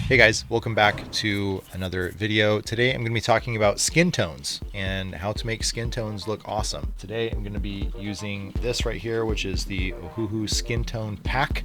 Hey guys, welcome back to another video. Today I'm going to be talking about skin tones and how to make skin tones look awesome. Today I'm going to be using this right here, which is the Ohuhu Skin Tone Pack,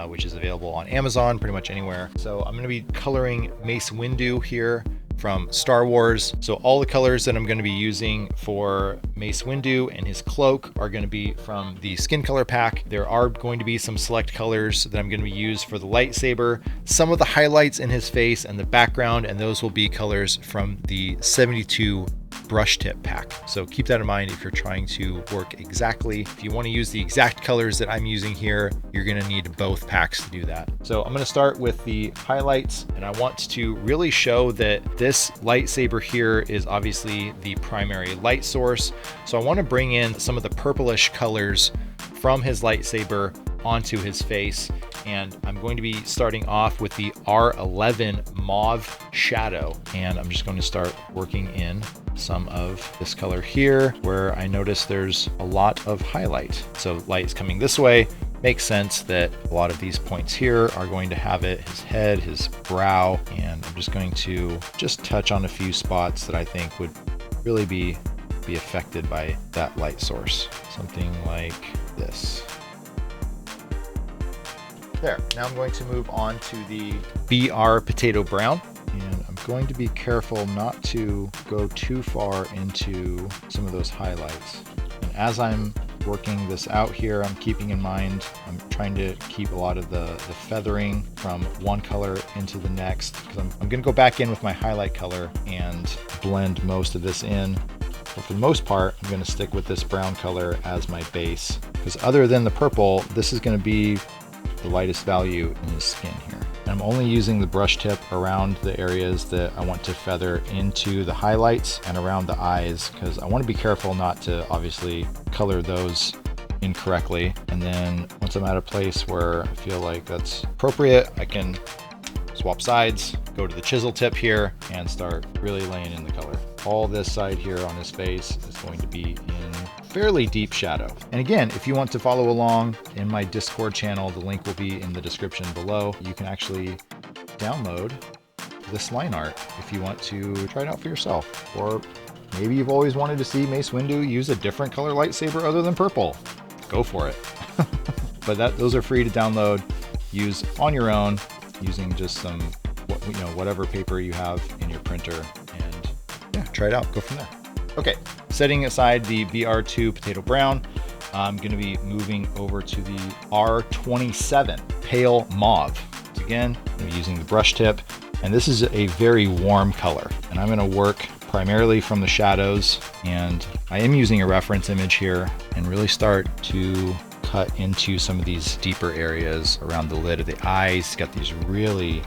which is available on Amazon, pretty much anywhere. So I'm going to be coloring Mace Windu here from Star Wars. So all the colors that I'm going to be using for Mace Windu and his cloak are going to be from the skin color pack. There are going to be some select colors that I'm going to be used for the lightsaber, some of the highlights in his face and the background, and those will be colors from the 72 brush tip pack. So keep that in mind if you're trying to work exactly. If you want to use the exact colors that I'm using here, you're going to need both packs to do that. So I'm going to start with the highlights, and I want to really show that this lightsaber here is obviously the primary light source. So I want to bring in some of the purplish colors from his lightsaber onto his face, and I'm going to be starting off with the R11 mauve shadow, and I'm just going to start working in some of this color here where I notice there's a lot of highlight. So light's coming this way, makes sense that a lot of these points here are going to have it, his head, his brow, and I'm just going to touch on a few spots that I think would really be affected by that light source. Something like this. There. Now I'm going to move on to the BR Potato Brown, and I'm going to be careful not to go too far into some of those highlights. And as I'm working this out here, I'm keeping in mind, I'm trying to keep a lot of the feathering from one color into the next, because I'm going to go back in with my highlight color and blend most of this in. But for the most part, I'm going to stick with this brown color as my base, because other than the purple, this is going to be the lightest value in his skin here. And I'm only using the brush tip around the areas that I want to feather into the highlights and around the eyes, because I want to be careful not to obviously color those incorrectly. And then once I'm at a place where I feel like that's appropriate, I can swap sides, go to the chisel tip here, and start really laying in the color. All this side here on his face is going to be in fairly deep shadow. And again, if you want to follow along in my Discord channel, the link will be in the description below. You can actually download this line art if you want to try it out for yourself. Or maybe you've always wanted to see Mace Windu use a different color lightsaber other than purple. Go for it. But those are free to download, use on your own, using just some, whatever paper you have in your printer, and yeah, try it out, go from there. Okay, setting aside the BR2 Potato Brown, I'm going to be moving over to the R27 Pale Mauve. So again, I'm going to be using the brush tip, and this is a very warm color, and I'm going to work primarily from the shadows, and I am using a reference image here and really start to cut into some of these deeper areas around the lid of the eyes. Got these really,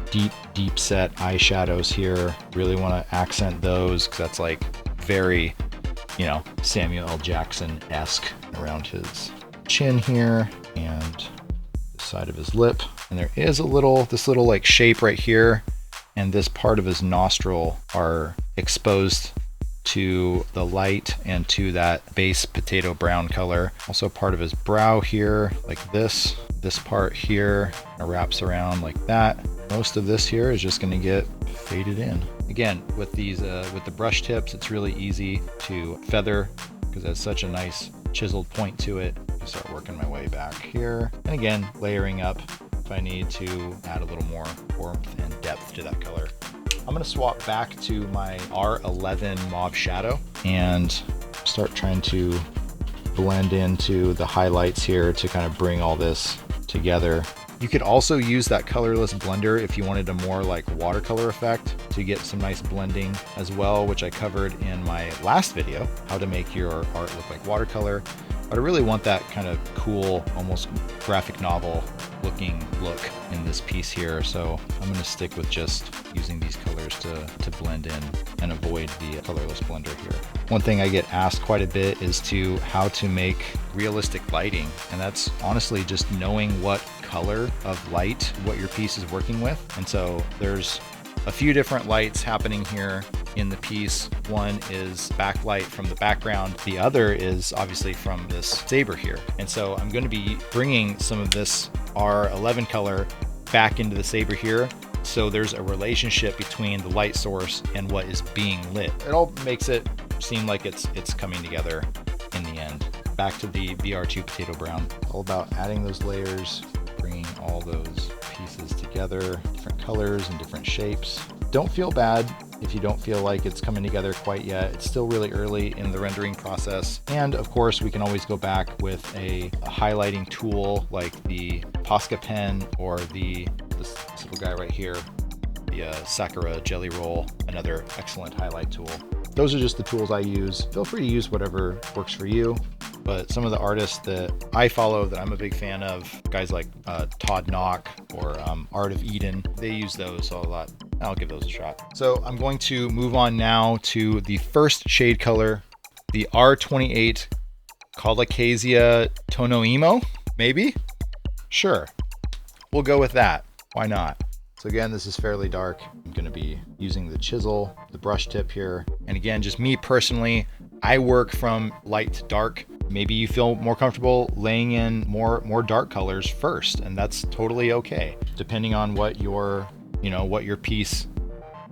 deep set eyeshadows here. Really want to accent those, because that's like very, Samuel L. Jackson-esque around his chin here and the side of his lip. And there is this little like shape right here, and this part of his nostril are exposed to the light and to that base potato brown color. Also part of his brow here, like this part here wraps around like that. Most of this here is just going to get faded in. Again, with these with the brush tips, it's really easy to feather because it has such a nice chiseled point to it. I start working my way back here, and again, layering up if I need to add a little more warmth and depth to that color. I'm going to swap back to my R11 Mauve Shadow and start trying to blend into the highlights here to kind of bring all this together. You could also use that colorless blender if you wanted a more like watercolor effect to get some nice blending as well, which I covered in my last video, how to make your art look like watercolor. But I really want that kind of cool, almost graphic novel looking look in this piece here. So I'm going to stick with just using these colors to blend in and avoid the colorless blender here. One thing I get asked quite a bit is how to make realistic lighting. And that's honestly just knowing what color of light, what your piece is working with. And so there's a few different lights happening here in the piece. One is backlight from the background. The other is obviously from this saber here. And so I'm going to be bringing some of this R11 color back into the saber here so there's a relationship between the light source and what is being lit. It all makes it seem like it's coming together in the end. Back to the VR2 potato brown. All about adding those layers, bringing all those pieces together, different colors and different shapes. Don't feel bad if you don't feel like it's coming together quite yet. It's still really early in the rendering process. And of course, we can always go back with a highlighting tool like the Posca pen or this little guy right here, the Sakura Jelly Roll, another excellent highlight tool. Those are just the tools I use. Feel free to use whatever works for you. But some of the artists that I follow that I'm a big fan of, guys like Todd Knock or Art of Eden, they use those a lot. I'll give those a shot. So I'm going to move on now to the first shade color, the R28 Colocasia Tonoimo, maybe? Sure, we'll go with that. Why not? So again, this is fairly dark. I'm gonna be using the chisel, the brush tip here. And again, just me personally, I work from light to dark. Maybe you feel more comfortable laying in more dark colors first, and that's totally okay. Depending on what your piece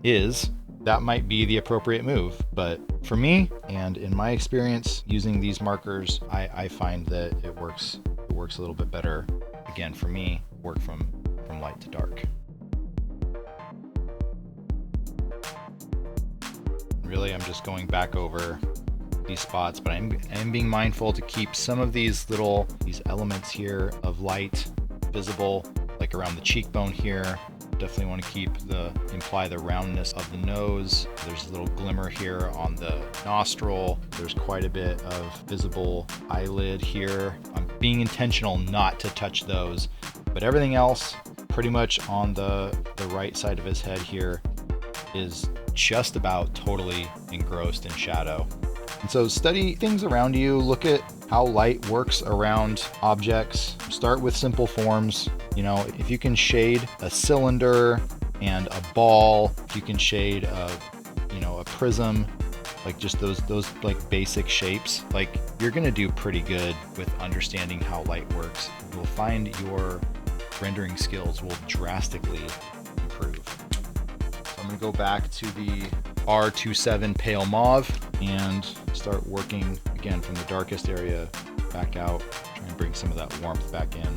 is, that might be the appropriate move. But for me, and in my experience using these markers, I find that it works a little bit better. Again, for me, work from light to dark. Really, I'm just going back over these spots, but I'm being mindful to keep some of these elements here of light visible, like around the cheekbone here. Definitely want to imply the roundness of the nose. There's a little glimmer here on the nostril. There's quite a bit of visible eyelid here. I'm being intentional not to touch those, but everything else pretty much on the right side of his head here is just about totally engrossed in shadow. And so study things around you, look at how light works around objects. Start with simple forms. If you can shade a cylinder and a ball, if you can shade a prism, like just those like basic shapes, like you're gonna do pretty good with understanding how light works. You'll find your rendering skills will drastically improve. So I'm gonna go back to the R27 Pale Mauve and start working again from the darkest area back out, trying to bring some of that warmth back in.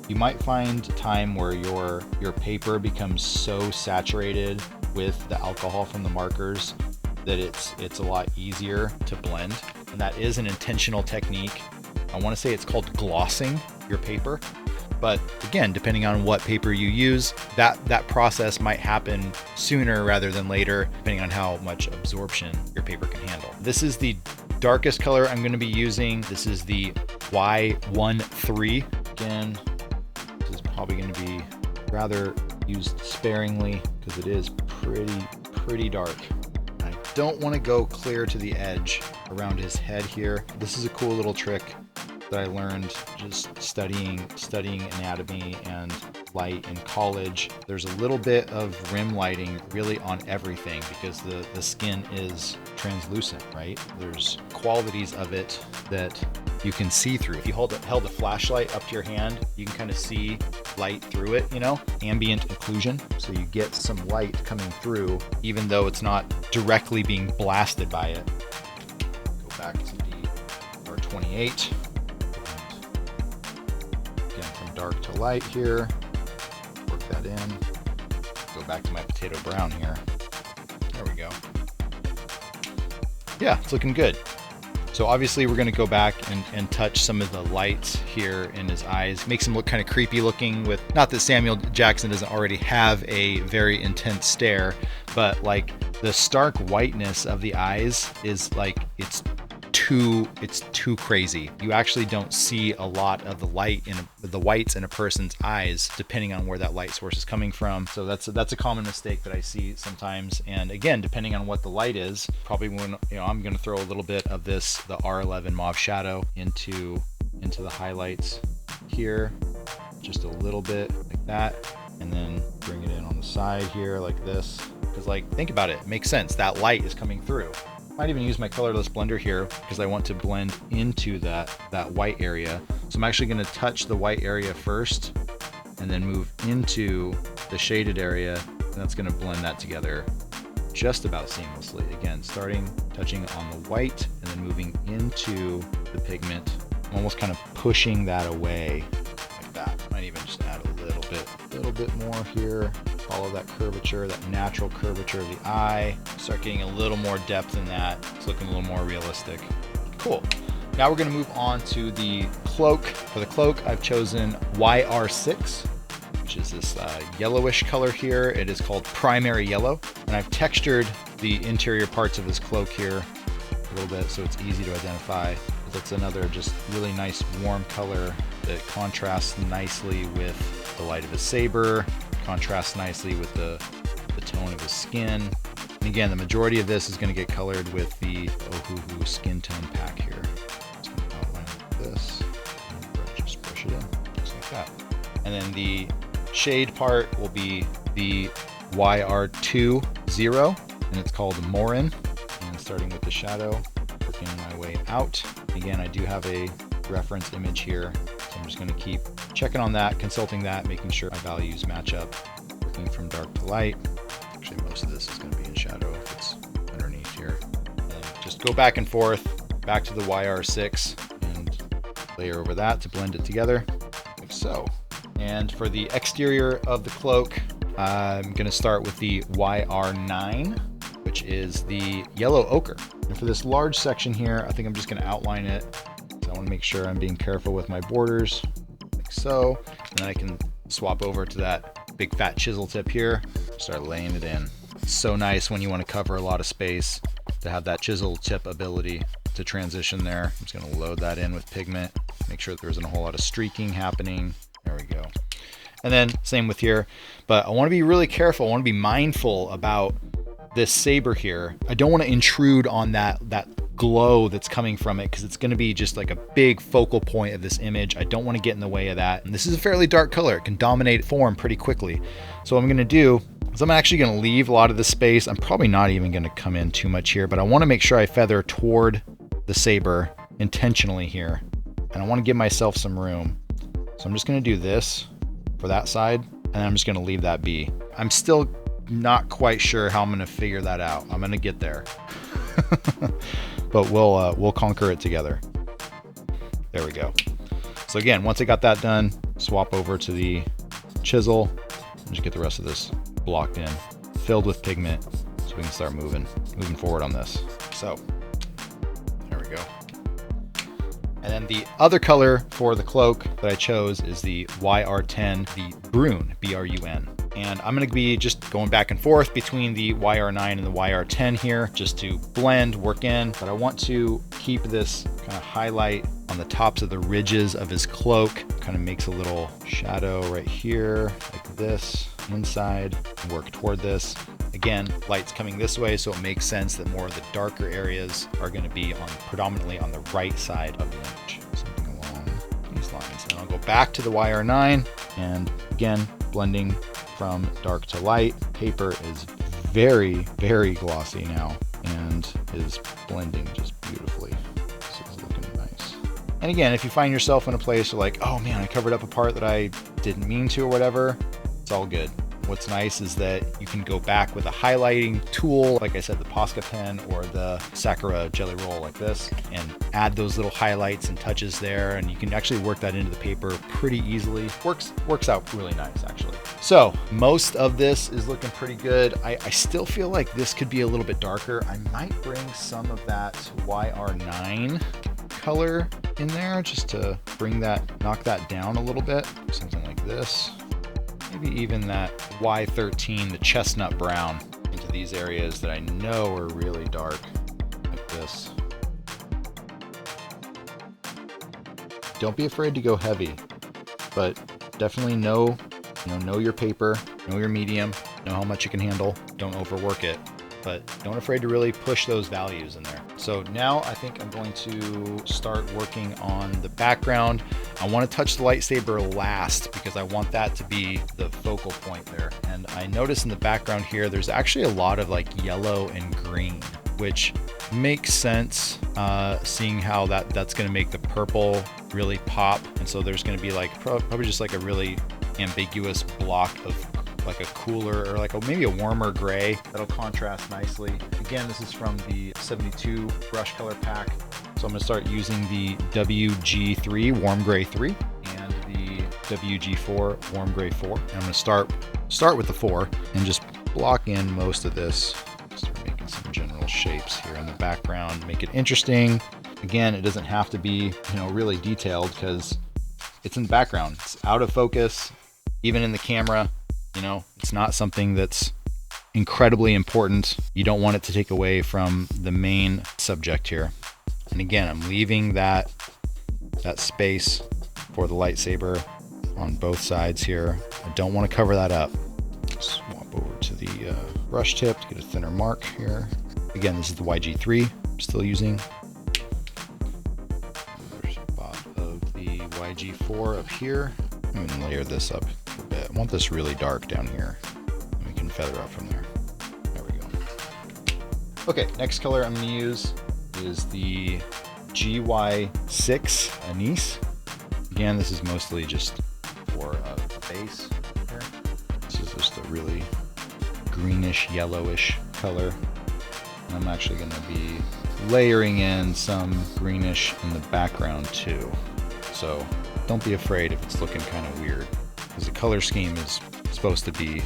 You might find time where your paper becomes so saturated with the alcohol from the markers that it's a lot easier to blend. And that is an intentional technique. I want to say it's called glossing your paper. But again, depending on what paper you use, that process might happen sooner rather than later, depending on how much absorption your paper can handle. This is the darkest color I'm going to be using. This is the Y13. Again, this is probably going to be rather used sparingly because it is pretty dark. I don't want to go clear to the edge around his head here. This is a cool little trick that I learned just studying anatomy and light in college. There's a little bit of rim lighting really on everything because the skin is translucent, right? There's qualities of it that you can see through. If you held a flashlight up to your hand, you can kind of see light through it, ambient occlusion. So you get some light coming through, even though it's not directly being blasted by it. Go back to the R28. Dark to light here, work that in, go back to my potato brown here. There we go. Yeah, it's looking good. So obviously we're going to go back and touch some of the lights here in his eyes, makes him look kind of creepy looking with, not that Samuel Jackson doesn't already have a very intense stare, but like the stark whiteness of the eyes is like, it's too crazy. You actually don't see a lot of the light in the whites in a person's eyes, depending on where that light source is coming from. So that's a common mistake that I see sometimes. And again, depending on what the light is, probably when I'm going to throw a little bit of the R11 mauve shadow into the highlights here, just a little bit like that, and then bring it in on the side here like this. Because think about it, makes sense. That light is coming through. Might even use my colorless blender here because I want to blend into that white area. So I'm actually going to touch the white area first and then move into the shaded area And that's going to blend that together just about seamlessly. Again, touching on the white and then moving into the pigment. I'm almost kind of pushing that away like that. Might even just add a little bit more here. Follow that curvature, that natural curvature of the eye. Start getting a little more depth in that. It's looking a little more realistic. Cool. Now we're going to move on to the cloak. For the cloak, I've chosen YR6, which is this yellowish color here. It is called primary yellow. And I've textured the interior parts of this cloak here a little bit so it's easy to identify. That's another just really nice warm color that contrasts nicely with the light of his saber, contrasts nicely with the tone of his skin. And again, the majority of this is going to get colored with the Ohuhu skin tone pack here. Just going to outline like this, and just brush it in, just like that. And then the shade part will be the YR20, and it's called Morin. And starting with the shadow, working my way out. Again, I do have a reference image here, so I'm just going to keep checking on that, consulting that, making sure my values match up, working from dark to light. Actually, most of this is going to be in shadow if it's underneath here. And just go back and forth, back to the YR6, and layer over that to blend it together, like so. And for the exterior of the cloak, I'm going to start with the YR9, which is the yellow ochre. And for this large section here, I think I'm just going to outline it. So I want to make sure I'm being careful with my borders, like so. And then I can swap over to that big fat chisel tip here, start laying it in. It's so nice when you want to cover a lot of space to have that chisel tip ability to transition there. I'm just going to load that in with pigment, make sure there isn't a whole lot of streaking happening. There we go. And then same with here, but I want to be really careful. I want to be mindful about this saber here. I don't want to intrude on that glow that's coming from it because it's going to be just like a big focal point of this image. I don't want to get in the way of that. And this is a fairly dark color. It can dominate form pretty quickly. So what I'm going to do is I'm actually going to leave a lot of the space. I'm probably not even going to come in too much here, but I want to make sure I feather toward the saber intentionally here. And I want to give myself some room. So I'm just going to do this for that side, and I'm just going to leave that be. I'm still not quite sure how I'm going to figure that out. I'm going to get there. But we'll conquer it together. There we go. So again, once I got that done, swap over to the chisel and just get the rest of this blocked in, filled with pigment, so we can start moving forward on this. So there we go. And then the other color for the cloak that I chose is the YR10, the Brune, B-R-U-N. And I'm going to be just going back and forth between the YR9 and the YR10 here just to blend, work in. But I want to keep this kind of highlight on the tops of the ridges of his cloak. Kind of makes a little shadow right here, like this, inside, and work toward this. Again, light's coming this way, so it makes sense that more of the darker areas are going to be predominantly on the right side of the image. Something along these lines. And I'll go back to the YR9, and again, blending from dark to light. Paper is very, very glossy now and is blending just beautifully. This is looking nice. And again, if you find yourself in a place you're like, oh man, I covered up a part that I didn't mean to or whatever, it's all good. What's nice is that you can go back with a highlighting tool, like I said, the Posca pen or the Sakura jelly roll like this, and add those little highlights and touches there, and you can actually work that into the paper pretty easily. Works out really nice, actually. So most of this is looking pretty good. I still feel like this could be a little bit darker. I might bring some of that YR9 color in there just to knock that down a little bit. Something like this. Maybe even that Y13, the chestnut brown, into these areas that I know are really dark, like this. Don't be afraid to go heavy, but definitely know your paper, know your medium, know how much you can handle. Don't overwork it, but don't afraid to really push those values in there. So now I think I'm going to start working on the background. I want to touch the lightsaber last because I want that to be the focal point there. And I notice in the background here, there's actually a lot of like yellow and green, which makes sense, seeing how that's going to make the purple really pop. And so there's going to be like probably just like a really ambiguous block of like a cooler or like maybe a warmer gray that'll contrast nicely. Again, this is from the 72 brush color pack. So I'm going to start using the WG3 Warm Gray 3 and the WG4 Warm Gray 4. And I'm going to start with the 4 and just block in most of this. Start making some general shapes here in the background, make it interesting. Again, it doesn't have to be, really detailed because it's in the background. It's out of focus, even in the camera. It's not something that's incredibly important. You don't want it to take away from the main subject here. And again, I'm leaving that space for the lightsaber on both sides here. I don't want to cover that up. Swap over to the brush tip to get a thinner mark here. Again, this is the YG3 I'm still using. There's a spot of the YG4 up here. I'm going to layer this up a bit. I want this really dark down here. And we can feather up from there. There we go. Okay, next color I'm going to use is the GY6 Anise. Again, this is mostly just for a base here. This is just a really greenish, yellowish color. And I'm actually going to be layering in some greenish in the background too. So don't be afraid if it's looking kind of weird, because the color scheme is supposed to be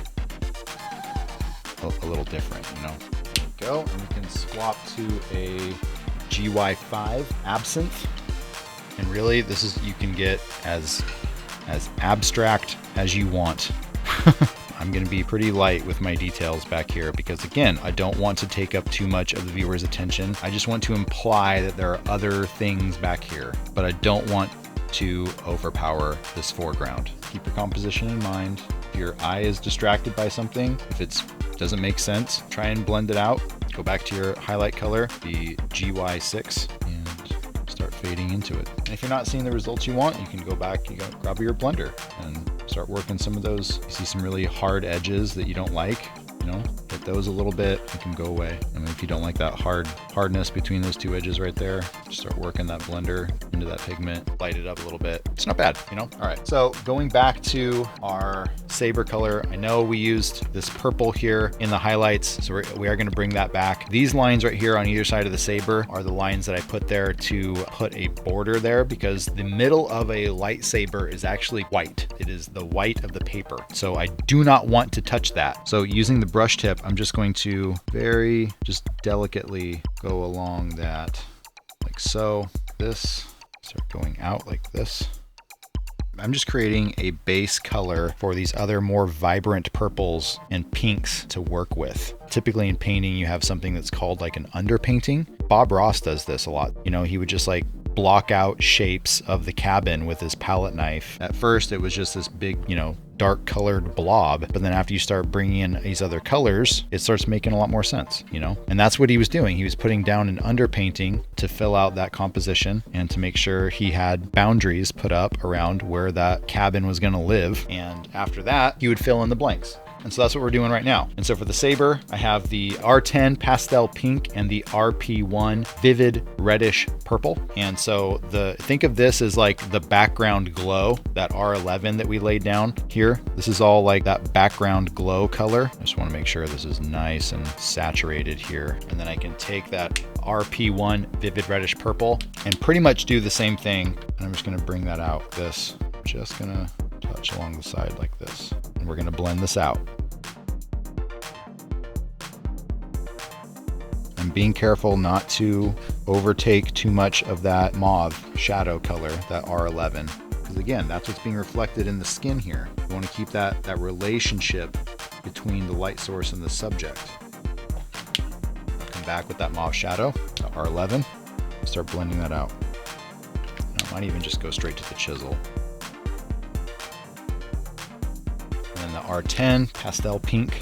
a little different, There we go, and we can swap to a GY5 Absinthe. And really, you can get as abstract as you want. I'm going to be pretty light with my details back here because, again, I don't want to take up too much of the viewer's attention. I just want to imply that there are other things back here, but I don't want to overpower this foreground. Keep your composition in mind. If your eye is distracted by something, if it doesn't make sense, try and blend it out. Go back to your highlight color, the GY6, and start fading into it. And if you're not seeing the results you want, you can go back, grab your blender and start working some of those. You see some really hard edges that you don't like, hit those a little bit, it can go away. And if you don't like that hardness between those two edges right there, just start working that blender into that pigment, light it up a little bit. It's not bad, All right, so going back to our saber color, I know we used this purple here in the highlights, so we are going to bring that back. These lines right here on either side of the saber are the lines that I put there to put a border there, because the middle of a lightsaber is actually white. It is the white of the paper, so I do not want to touch that. So using the brush tip, I'm just going to very delicately go along that like so. This start going out like this. I'm just creating a base color for these other more vibrant purples and pinks to work with. Typically in painting, you have something that's called like an underpainting. Bob Ross does this a lot. He would just like block out shapes of the cabin with his palette knife. At first, it was just this big, dark colored blob, but then after you start bringing in these other colors, it starts making a lot more sense, and that's what he was doing. He was putting down an underpainting to fill out that composition and to make sure he had boundaries put up around where that cabin was going to live, and after that he would fill in the blanks. And so that's what we're doing right now. And so for the saber, I have the R10 pastel pink and the RP1 vivid reddish purple. And so think of this as like the background glow, that R11 that we laid down here. This is all like that background glow color. I just want to make sure this is nice and saturated here. And then I can take that RP1 vivid reddish purple and pretty much do the same thing. And I'm just going to bring that out. Just going to touch along the side like this. And we're going to blend this out. I'm being careful not to overtake too much of that mauve shadow color, that R11. Because again, that's what's being reflected in the skin here. You want to keep that relationship between the light source and the subject. I'll come back with that mauve shadow, that R11, and start blending that out. I might even just go straight to the chisel. And then the R10 pastel pink.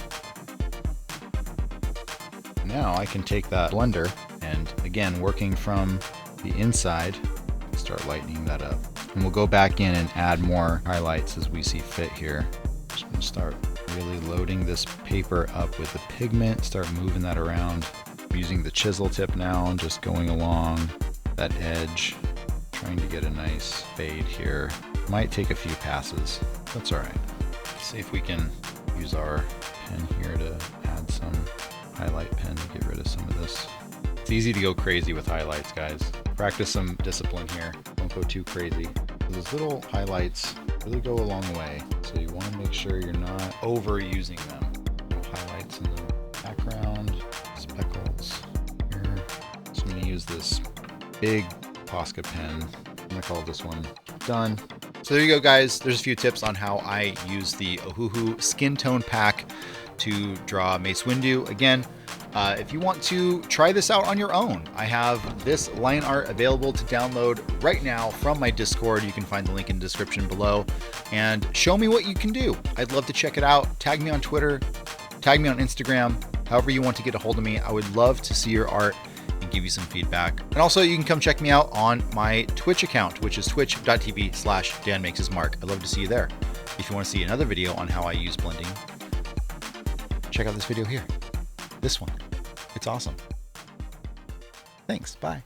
Now I can take that blender and, again, working from the inside, start lightening that up. And we'll go back in and add more highlights as we see fit here. Just going to start really loading this paper up with the pigment, start moving that around. I'm using the chisel tip now and just going along that edge, trying to get a nice fade here. Might take a few passes. That's all right. Let's see if we can use our pen here to add some highlight pen to get rid of some of this. It's easy to go crazy with highlights, guys. Practice some discipline here. Don't go too crazy. Those little highlights really go a long way, so you want to make sure you're not overusing them. Little highlights in the background, speckles here. So I'm going to use this big Posca pen. I'm going to call this one done. So there you go, guys. There's a few tips on how I use the Ohuhu skin tone pack to draw Mace Windu. Again, if you want to try this out on your own, I have this line art available to download right now from my Discord. You can find the link in the description below, and show me what you can do. I'd love to check it out. Tag me on Twitter, tag me on Instagram, however you want to get a hold of me. I would love to see your art and give you some feedback. And also you can come check me out on my Twitch account, which is twitch.tv/DanMakesHisMark. I'd love to see you there. If you want to see another video on how I use blending, check out this video here. This one. It's awesome. Thanks. Bye.